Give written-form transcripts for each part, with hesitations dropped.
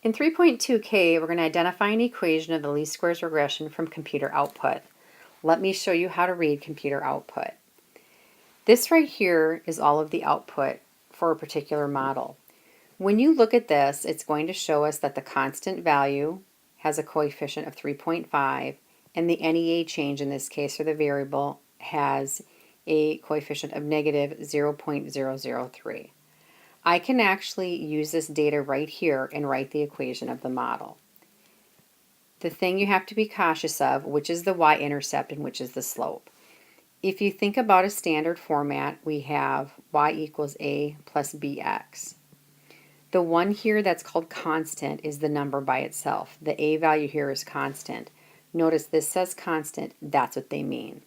In 3.2k, we're going to identify an equation of the least squares regression from computer output. Let me show you how to read computer output. This right here is all of the output for a particular model. When you look at this, it's going to show us that the constant value has a coefficient of 3.5, and the NEA change in this case, or the variable, has a coefficient of negative 0.003. I can actually use this data right here and write the equation of the model. The thing you have to be cautious of, which is the y-intercept and which is the slope. If you think about a standard format, we have y equals a plus bx. The one here that's called constant is the number by itself. The a value here is constant. Notice this says constant, that's what they mean.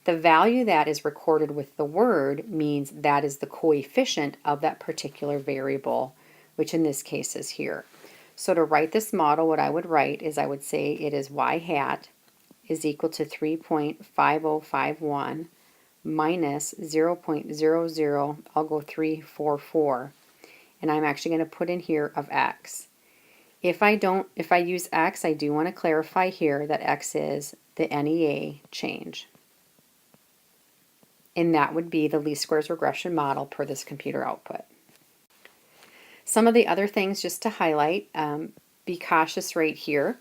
The value that is recorded with the word means that is the coefficient of that particular variable, which in this case is here. So to write this model, what I would write is I would say it is y hat is equal to 3.5051 minus 0.00, I'll go 344, and I'm actually going to put in here of x. If I use x, I do want to clarify here that x is the NEA change. And that would be the least squares regression model per this computer output. Some of the other things just to highlight, be cautious right here.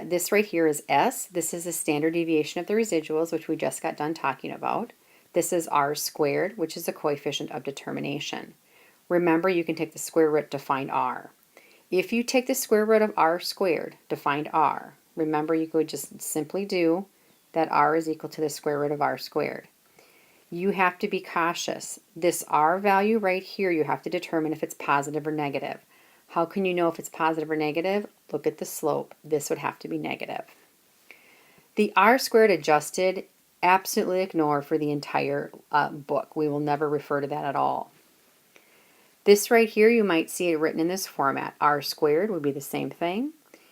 This right here is S. This is the standard deviation of the residuals, which we just got done talking about. This is R squared, which is the coefficient of determination. Remember, you can take the square root to find R. If you take the square root of R squared to find R, remember you could just simply do that R is equal to the square root of R squared. You have to be cautious. This R value right here, you have to determine if it's positive or negative. How can you know if it's positive or negative? Look at the slope. This would have to be negative. The R squared adjusted, absolutely ignore for the entire book. We will never refer to that at all. This right here, you might see it written in this format. R squared would be the same thing.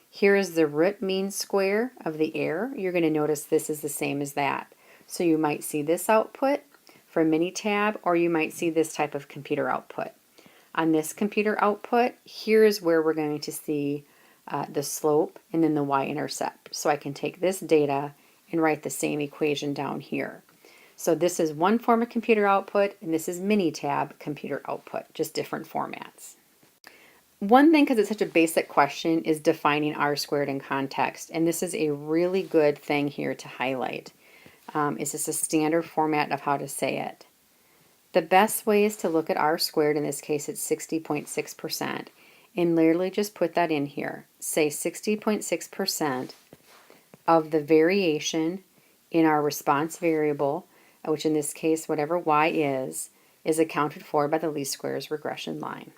Here is the root mean square of the error. You're going to notice this is the same as that. So you might see this output for Minitab, or you might see this type of computer output. On this computer output, here's where we're going to see the slope and then the y-intercept. So I can take this data and write the same equation down here. So this is one form of computer output, and this is Minitab computer output, just different formats. One thing, because it's such a basic question, is defining R squared in context, and this is a really good thing here to highlight. Is this a standard format of how to say it? The best way is to look at R squared, in this case it's 60.6%, and literally just put that in here. Say 60.6% of the variation in our response variable, which in this case whatever y is accounted for by the least squares regression line.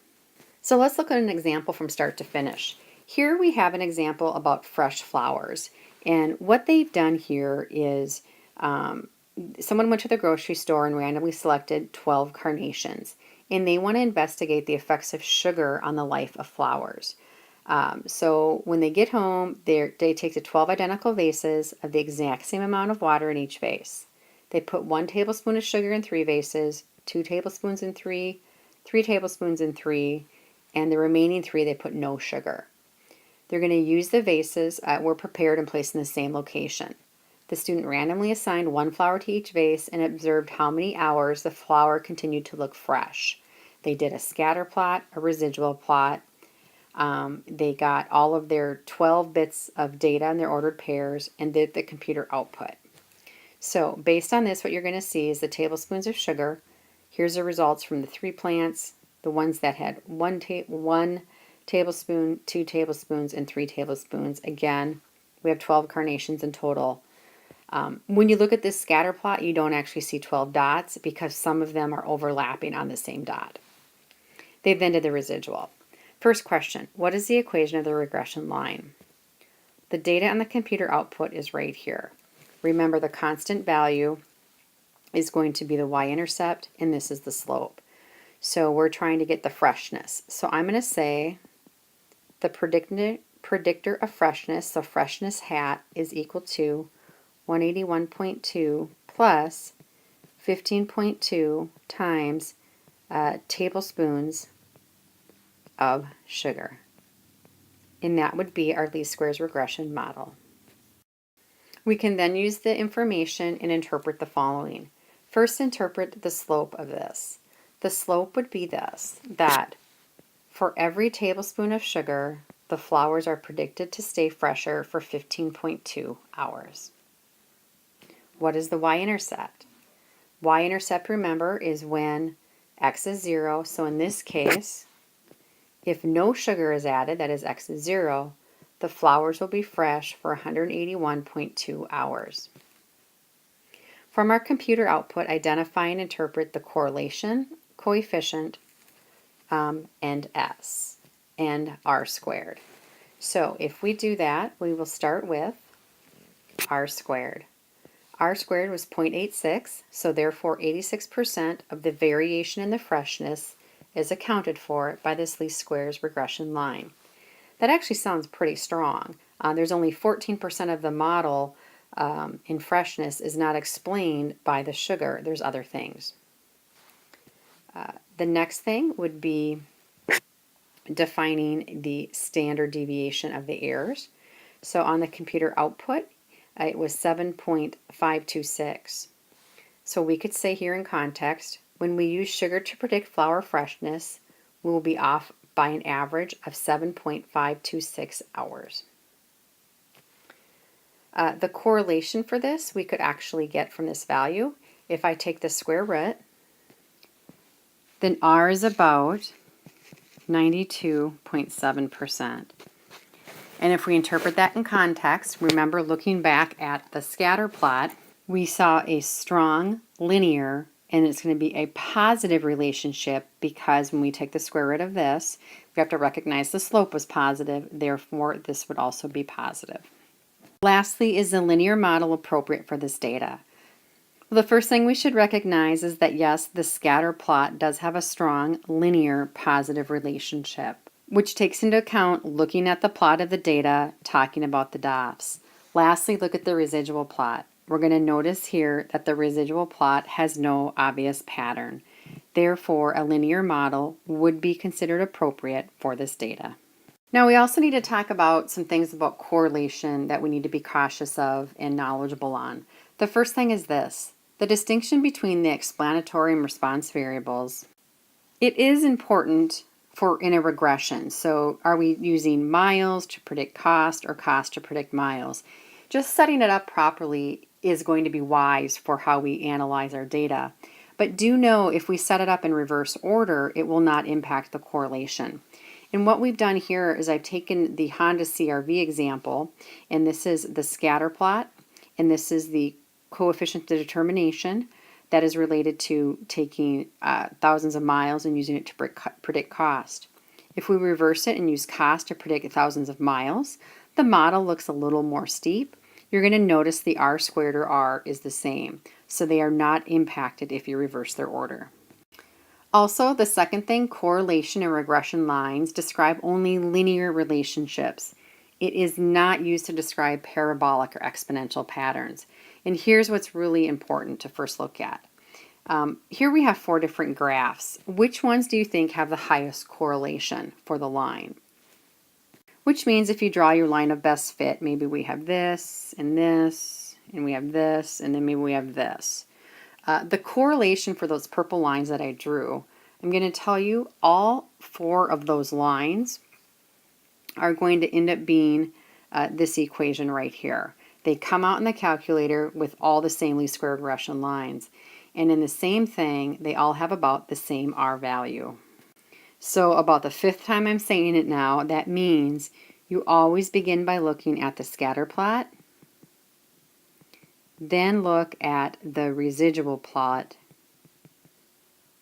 So let's look at an example from start to finish. Here we have an example about fresh flowers, and what they've done here is someone went to the grocery store and randomly selected 12 carnations, and they want to investigate the effects of sugar on the life of flowers. So when they get home, they take the 12 identical vases of the exact same amount of water in each vase. They put 1 tablespoon of sugar in 3 vases, 2 tablespoons in 3, 3 tablespoons in 3, and the remaining 3 they put no sugar. They're going to use the vases were prepared and placed in the same location. The student randomly assigned 1 flower to each vase and observed how many hours the flower continued to look fresh. They did a scatter plot, a residual plot. They got all of their 12 bits of data in their ordered pairs and did the computer output. So based on this, what you're going to see is the tablespoons of sugar. Here's the results from the 3 plants, the ones that had 1 tablespoon, 2 tablespoons, and 3 tablespoons. Again, we have 12 carnations in total. When you look at this scatter plot, you don't actually see 12 dots because some of them are overlapping on the same dot. They then did the residual. First question, what is the equation of the regression line? The data on the computer output is right here. Remember, the constant value is going to be the y-intercept, and this is the slope. So we're trying to get the freshness. So I'm going to say the predictor of freshness, so freshness hat, is equal to 181.2 plus 15.2 times tablespoons of sugar. and that would be our least squares regression model. We can then use the information and interpret the following. First, interpret the slope of this. The slope would be this, that for every tablespoon of sugar, the flowers are predicted to stay fresher for 15.2 hours. What is the y-intercept? Y-intercept, remember, is when x is 0. So in this case, if no sugar is added, that is x is 0, the flowers will be fresh for 181.2 hours. From our computer output, identify and interpret the correlation, coefficient, and S, and R squared. So if we do that, we will start with R squared. R squared was 0.86, so therefore 86% of the variation in the freshness is accounted for by this least squares regression line. That actually sounds pretty strong. There's only 14% of the model in freshness is not explained by the sugar. There's other things. The next thing would be defining the standard deviation of the errors. So on the computer output, it was 7.526. So we could say here in context, when we use sugar to predict flower freshness, we will be off by an average of 7.526 hours. The correlation for this we could actually get from this value. If I take the square root, then R is about 92.7%. And if we interpret that in context, remember looking back at the scatter plot, we saw a strong linear, and it's going to be a positive relationship because when we take the square root of this, we have to recognize the slope was positive, therefore this would also be positive. Lastly, is the linear model appropriate for this data? Well, the first thing we should recognize is that yes, the scatter plot does have a strong linear positive relationship, which takes into account looking at the plot of the data, talking about the dots. Lastly, look at the residual plot. We're going to notice here that the residual plot has no obvious pattern. Therefore, a linear model would be considered appropriate for this data. Now, we also need to talk about some things about correlation that we need to be cautious of and knowledgeable on. The first thing is this. The distinction between the explanatory and response variables. It is important in a regression. So are we using miles to predict cost or cost to predict miles? Just setting it up properly is going to be wise for how we analyze our data. But do know if we set it up in reverse order, it will not impact the correlation. And what we've done here is I've taken the Honda CR-V example, and this is the scatter plot, and this is the coefficient of determination that is related to taking thousands of miles and using it to predict cost. If we reverse it and use cost to predict thousands of miles, the model looks a little more steep. You're going to notice the R squared or R is the same, so they are not impacted if you reverse their order. Also, the second thing, correlation and regression lines describe only linear relationships. It is not used to describe parabolic or exponential patterns. And here's what's really important to first look at. Here we have 4 different graphs. Which ones do you think have the highest correlation for the line? Which means if you draw your line of best fit, maybe we have this, and we have this, and then maybe we have this. The correlation for those purple lines that I drew, I'm going to tell you all 4 of those lines are going to end up being this equation right here. They come out in the calculator with all the same least square regression lines. And in the same thing, they all have about the same R value. So about the 5th time I'm saying it now, that means you always begin by looking at the scatter plot, then look at the residual plot,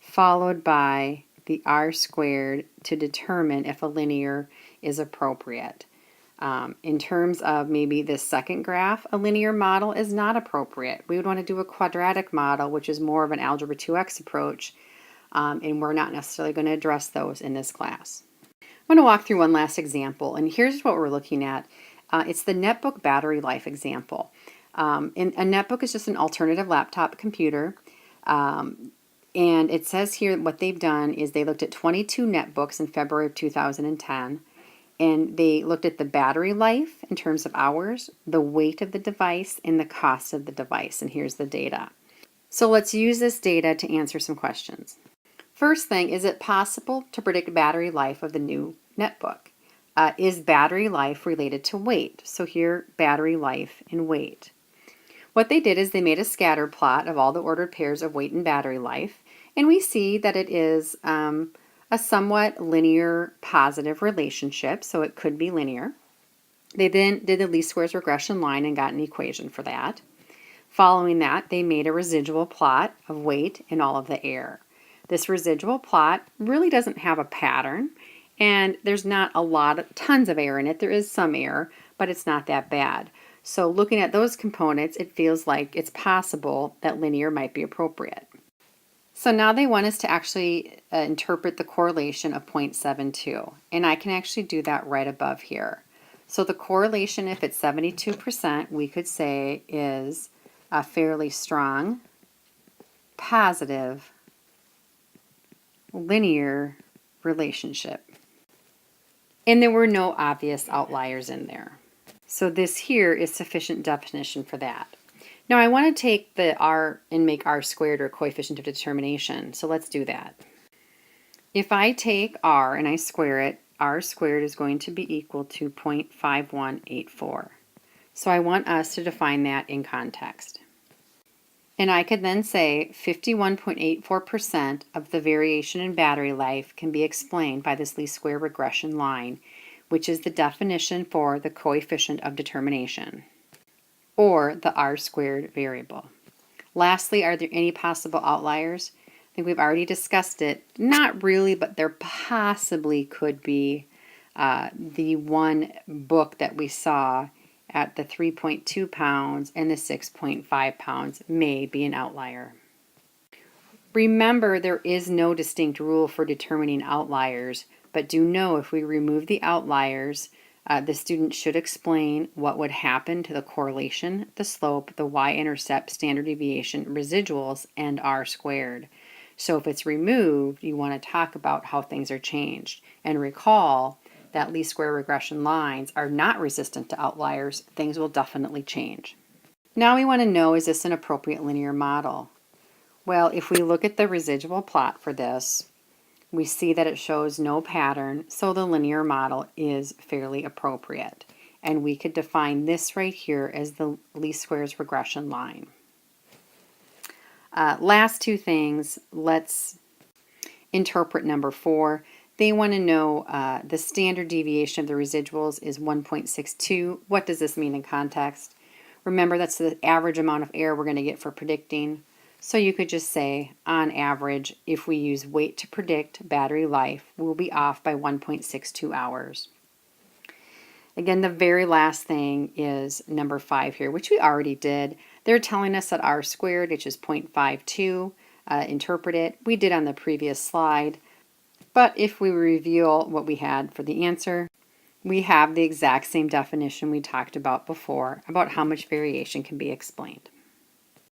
followed by the R squared to determine if a linear is appropriate. In terms of maybe this second graph, a linear model is not appropriate. We would want to do a quadratic model, which is more of an algebra 2x approach, and we're not necessarily going to address those in this class. I'm going to walk through one last example, and here's what we're looking at. It's the Netbook battery life example. A Netbook is just an alternative laptop computer, and it says here what they've done is they looked at 22 Netbooks in February of 2010, And they looked at the battery life in terms of hours, the weight of the device, and the cost of the device. And here's the data. So let's use this data to answer some questions. First thing, is it possible to predict battery life of the new netbook? Is battery life related to weight? So here, battery life and weight. What they did is they made a scatter plot of all the ordered pairs of weight and battery life, and we see that it is a somewhat linear positive relationship, so it could be linear. They then did the least squares regression line and got an equation for that. Following that, they made a residual plot of weight and all of the air. This residual plot really doesn't have a pattern, and there's not tons of air in it. There is some air, but it's not that bad. So looking at those components, it feels like it's possible that linear might be appropriate. So now they want us to actually interpret the correlation of 0.72, and I can actually do that right above here. So the correlation, if it's 72%, we could say is a fairly strong, positive, linear relationship. And there were no obvious outliers in there. So this here is sufficient definition for that. Now I want to take the r and make r squared, or coefficient of determination. So let's do that. If I take r and I square it, r squared is going to be equal to 0.5184. So I want us to define that in context. And I could then say 51.84% of the variation in battery life can be explained by this least square regression line, which is the definition for the coefficient of determination, or the r squared variable. Lastly, are there any possible outliers? I think we've already discussed it. Not really, but there possibly could be the one book that we saw at the 3.2 pounds and the 6.5 pounds may be an outlier. Remember, there is no distinct rule for determining outliers, but do know if we remove the outliers, the student should explain what would happen to the correlation, the slope, the y-intercept, standard deviation, residuals, and r squared. So if it's removed, you want to talk about how things are changed. And recall that least square regression lines are not resistant to outliers. Things will definitely change. Now we want to know, is this an appropriate linear model? Well, if we look at the residual plot for this, we see that it shows no pattern, so the linear model is fairly appropriate. And we could define this right here as the least squares regression line. Last two things, let's interpret number 4. They want to know the standard deviation of the residuals is 1.62. What does this mean in context? Remember, that's the average amount of error we're going to get for predicting. So you could just say, on average, if we use weight to predict battery life, we'll be off by 1.62 hours. Again, the very last thing is number 5 here, which we already did. They're telling us that r squared, which is 0.52, interpret it. We did on the previous slide. But if we reveal what we had for the answer, we have the exact same definition we talked about before about how much variation can be explained.